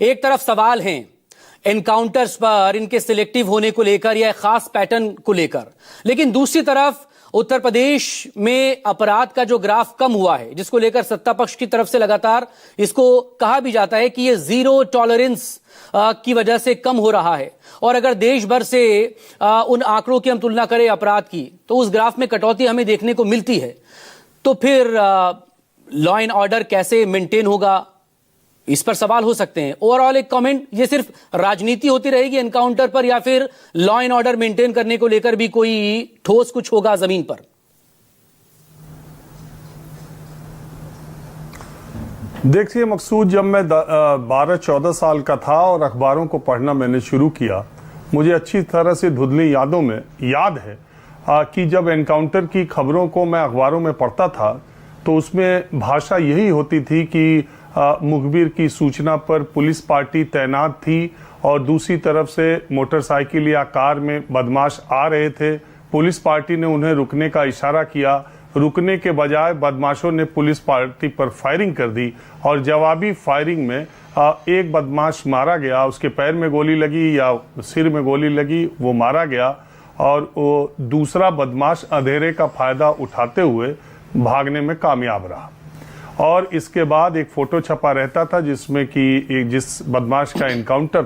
एक तरफ सवाल हैं एनकाउंटर्स पर, इनके सिलेक्टिव होने को लेकर या खास पैटर्न को लेकर, लेकिन दूसरी तरफ उत्तर प्रदेश में अपराध का जो ग्राफ कम हुआ है, जिसको लेकर सत्ता पक्ष की तरफ से लगातार इसको कहा भी जाता है कि ये जीरो टॉलरेंस की वजह से कम हो रहा है। और अगर देश भर से उन आंकड़ों की हम तुलना करें अपराध की, तो उस ग्राफ में कटौती हमें देखने को मिलती है। तो फिर लॉ एंड ऑर्डर कैसे मेंटेन होगा, इस पर सवाल हो सकते हैं। ओवरऑल एक कमेंट, ये सिर्फ राजनीति होती रहेगी एनकाउंटर पर, या फिर लॉ एंड ऑर्डर मेंटेन करने को लेकर भी कोई ठोस कुछ होगा जमीन पर? देखिए मकसूद, जब मैं 12-14 साल का था और अखबारों को पढ़ना मैंने शुरू किया, मुझे अच्छी तरह से धुंधली यादों में याद है कि जब एनकाउंटर की खबरों को मैं अखबारों में पढ़ता था तो उसमें भाषा यही होती थी कि मुखबिर की सूचना पर पुलिस पार्टी तैनात थी और दूसरी तरफ से मोटरसाइकिल या कार में बदमाश आ रहे थे। पुलिस पार्टी ने उन्हें रुकने का इशारा किया, रुकने के बजाय बदमाशों ने पुलिस पार्टी पर फायरिंग कर दी और जवाबी फायरिंग में एक बदमाश मारा गया, उसके पैर में गोली लगी या सिर में गोली लगी, वो मारा गया और वो दूसरा बदमाश अंधेरे का फायदा उठाते हुए भागने में कामयाब रहा। और इसके बाद एक फोटो छपा रहता था जिसमें कि जिस बदमाश का एनकाउंटर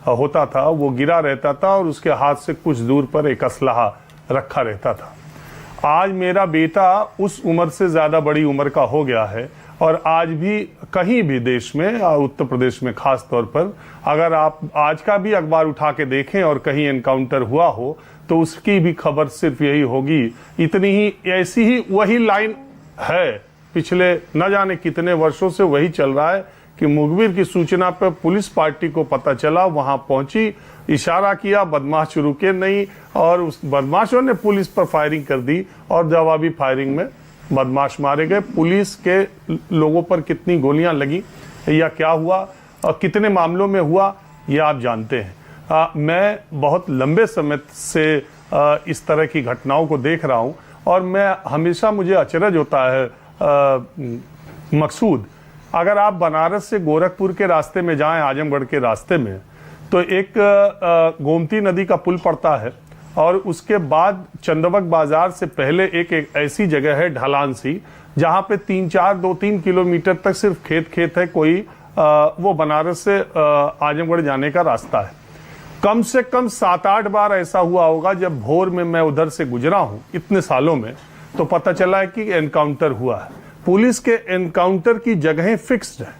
होता था वो गिरा रहता था और उसके हाथ से कुछ दूर पर एक असलहा रखा रहता था। आज मेरा बेटा उस उम्र से ज़्यादा बड़ी उम्र का हो गया है और आज भी कहीं भी देश में, उत्तर प्रदेश में खास तौर पर, अगर आप आज का भी अखबार उठा के देखें और कहीं एनकाउंटर हुआ हो तो उसकी भी खबर सिर्फ यही होगी, इतनी ही ऐसी ही वही लाइन है, पिछले न जाने कितने वर्षों से वही चल रहा है कि मुखबिर की सूचना पर पुलिस पार्टी को पता चला, वहां पहुंची, इशारा किया, बदमाश रुके नहीं और उस बदमाशों ने पुलिस पर फायरिंग कर दी और जवाबी फायरिंग में बदमाश मारे गए। पुलिस के लोगों पर कितनी गोलियां लगी या क्या हुआ और कितने मामलों में हुआ, ये आप जानते हैं। मैं बहुत लंबे समय से इस तरह की घटनाओं को देख रहा हूं और मैं हमेशा, मुझे अचरज होता है मकसूद, अगर आप बनारस से गोरखपुर के रास्ते में जाएं, आजमगढ़ के रास्ते में, तो एक गोमती नदी का पुल पड़ता है और उसके बाद चंदवक बाजार से पहले एक ऐसी जगह है ढलान सी, जहां पे 2-3 किलोमीटर तक सिर्फ खेत है, कोई वो बनारस से आजमगढ़ जाने का रास्ता है। कम से कम 7-8 बार ऐसा हुआ होगा जब भोर में मैं उधर से गुजरा हूं इतने सालों में, तो पता चला है कि एनकाउंटर हुआ है। पुलिस के एनकाउंटर की जगहें फिक्स्ड है।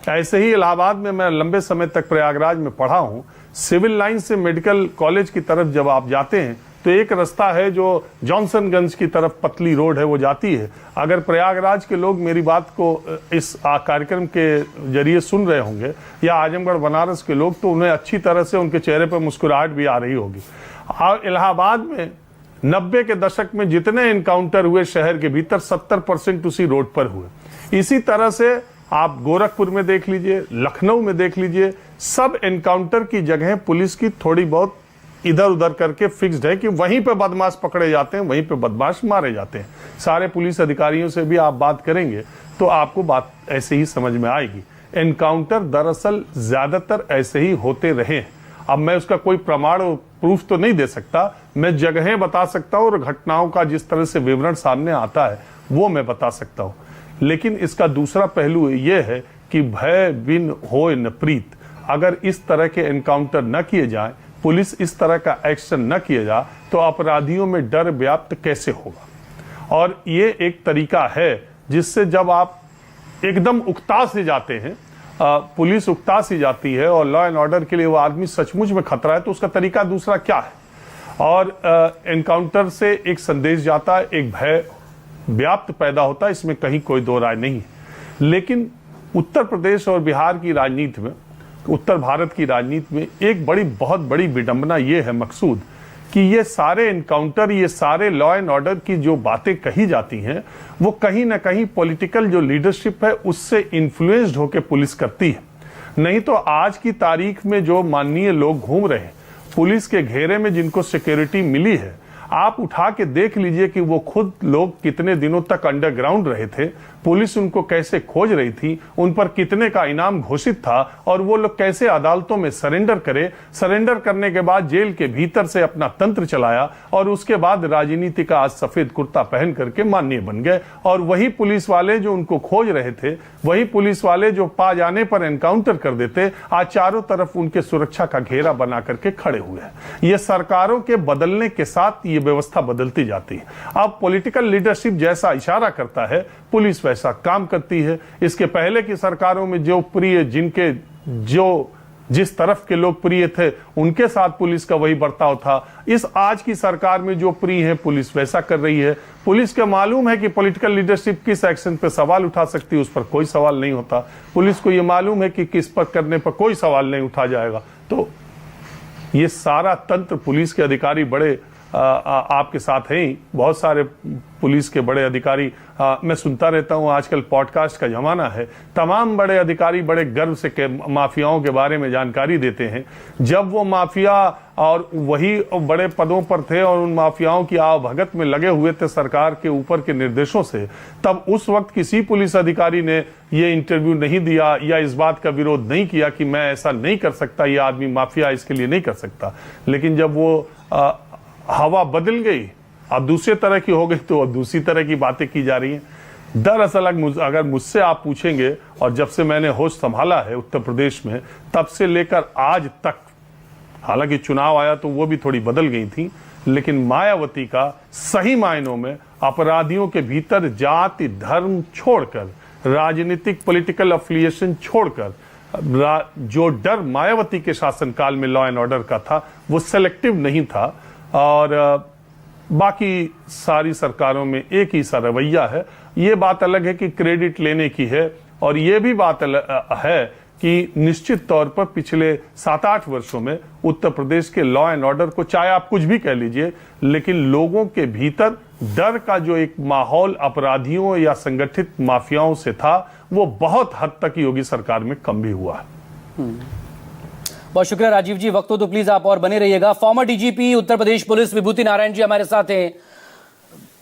ऐसे ही इलाहाबाद में मैं लंबे समय तक प्रयागराज में पढ़ा हूं, सिविल लाइन से मेडिकल कॉलेज की तरफ जब आप जाते हैं तो एक रास्ता है जो जॉनसनगंज की तरफ पतली रोड है, वो जाती है। अगर प्रयागराज के लोग मेरी बात को इस कार्यक्रम के जरिए सुन रहे होंगे या आजमगढ़ बनारस के लोग, तो उन्हें अच्छी तरह से उनके चेहरे पर मुस्कुराहट भी आ रही होगी। और इलाहाबाद में 90 के दशक में जितने एनकाउंटर हुए शहर के भीतर, 70% उसी रोड पर हुए। इसी तरह से आप गोरखपुर में देख लीजिए, लखनऊ में देख लीजिए, सब एनकाउंटर की जगह पुलिस की थोड़ी बहुत इधर उधर करके फिक्स्ड है कि वहीं पे बदमाश पकड़े जाते हैं, वहीं पे बदमाश मारे जाते हैं। सारे पुलिस अधिकारियों से भी आप बात करेंगे तो आपको बात ऐसे ही समझ में आएगी। एनकाउंटर दरअसल ज्यादातर ऐसे ही होते रहे हैं। अब मैं उसका कोई प्रमाण और प्रूफ तो नहीं दे सकता, मैं जगहें बता सकता हूं और घटनाओं का जिस तरह से विवरण सामने आता है वो मैं बता सकता हूं। लेकिन इसका दूसरा पहलू यह है कि भय बिन होय न प्रीत। अगर इस तरह के एनकाउंटर न किए जाएं, पुलिस इस तरह का एक्शन न किया जाए, तो अपराधियों में डर व्याप्त कैसे होगा। और ये एक तरीका है जिससे जब आप एकदम उकता से जाते हैं, पुलिस उकता सी जाती है और लॉ एंड ऑर्डर के लिए वो आदमी सचमुच में खतरा है, तो उसका तरीका दूसरा क्या है। और एनकाउंटर से एक संदेश जाता है, एक भय व्याप्त पैदा होता है, इसमें कहीं कोई दो राय नहीं है। लेकिन उत्तर प्रदेश और बिहार की राजनीति में, उत्तर भारत की राजनीति में एक बहुत बड़ी विडंबना ये है मकसूद कि ये सारे एनकाउंटर, ये सारे लॉ एंड ऑर्डर की जो बातें कही जाती हैं, वो कहीं ना कहीं पॉलिटिकल जो लीडरशिप है उससे इन्फ्लुएंस्ड होकर पुलिस करती है। नहीं तो आज की तारीख में जो माननीय लोग घूम रहे हैं पुलिस के घेरे में, जिनको सिक्योरिटी मिली है, आप उठा के देख लीजिए कि वो खुद लोग कितने दिनों तक अंडरग्राउंड रहे थे, पुलिस उनको कैसे खोज रही थी, उन पर कितने का इनाम घोषित था और वो लोग कैसे अदालतों में सरेंडर करे, सरेंडर करने के बाद जेल के भीतर से अपना तंत्र चलाया और उसके बाद राजनीति का आज सफेद कुर्ता पहन करके माननीय बन गए। और वही पुलिस वाले जो उनको खोज रहे थे, वही पुलिस वाले जो पा जाने पर एनकाउंटर कर देते, आज चारों तरफ उनके सुरक्षा का घेरा बना करके खड़े हुए हैं। ये सरकारों के बदलने के साथ ये व्यवस्था बदलती जाती है। अब पॉलिटिकल लीडरशिप जैसा इशारा करता है, पुलिस वैसा काम करती है। इसके पहले की सरकारों में जो प्रिय जिनके जो जिस तरफ के लोग प्रिय थे, उनके साथ पुलिस का वही बर्ताव था। इस आज की सरकार में जो प्रिय है, पुलिस वैसा कर रही है। पुलिस को मालूम है कि पॉलिटिकल लीडरशिप किस एक्शन पे सवाल उठा सकती है, उस पर कोई सवाल नहीं होता। पुलिस को यह मालूम है कि किस पर करने पर कोई सवाल नहीं उठा जाएगा। तो ये सारा तंत्र, पुलिस के अधिकारी बड़े आपके साथ हैं, बहुत सारे पुलिस के बड़े अधिकारी मैं सुनता रहता हूं, आजकल पॉडकास्ट का जमाना है, तमाम बड़े अधिकारी बड़े गर्व से माफियाओं के बारे में जानकारी देते हैं। जब वो माफिया और वही बड़े पदों पर थे और उन माफियाओं की आवभगत में लगे हुए थे सरकार के ऊपर के निर्देशों से, तब उस वक्त किसी पुलिस अधिकारी ने ये इंटरव्यू नहीं दिया या इस बात का विरोध नहीं किया कि मैं ऐसा नहीं कर सकता, ये आदमी माफिया, इसके लिए नहीं कर सकता। लेकिन जब वो हवा बदल गई, अब दूसरे तरह की हो गई, तो दूसरी तरह की बातें की जा रही हैं। दरअसल अगर मुझसे आप पूछेंगे, और जब से मैंने होश संभाला है उत्तर प्रदेश में, तब से लेकर आज तक, हालांकि चुनाव आया तो वो भी थोड़ी बदल गई थी, लेकिन मायावती का सही मायनों में अपराधियों के भीतर जाति धर्म छोड़कर, राजनीतिक पॉलिटिकल अफिलिएशन छोड़कर, जो डर मायावती के शासनकाल में लॉ एंड ऑर्डर का था, वो सेलेक्टिव नहीं था। और बाकी सारी सरकारों में एक ही सा रवैया है। ये बात अलग है कि क्रेडिट लेने की है, और ये भी बात है कि निश्चित तौर पर पिछले 7-8 वर्षों में उत्तर प्रदेश के लॉ एंड ऑर्डर को, चाहे आप कुछ भी कह लीजिए, लेकिन लोगों के भीतर डर का जो एक माहौल अपराधियों या संगठित माफियाओं से था, वो बहुत हद तक योगी सरकार में कम भी हुआ है। बहुत शुक्रिया राजीव जी। वक्त हो तो प्लीज आप और बने रहिएगा। Farmer DGP Uttar Pradesh police विभूति नारायण जी हमारे साथ हैं।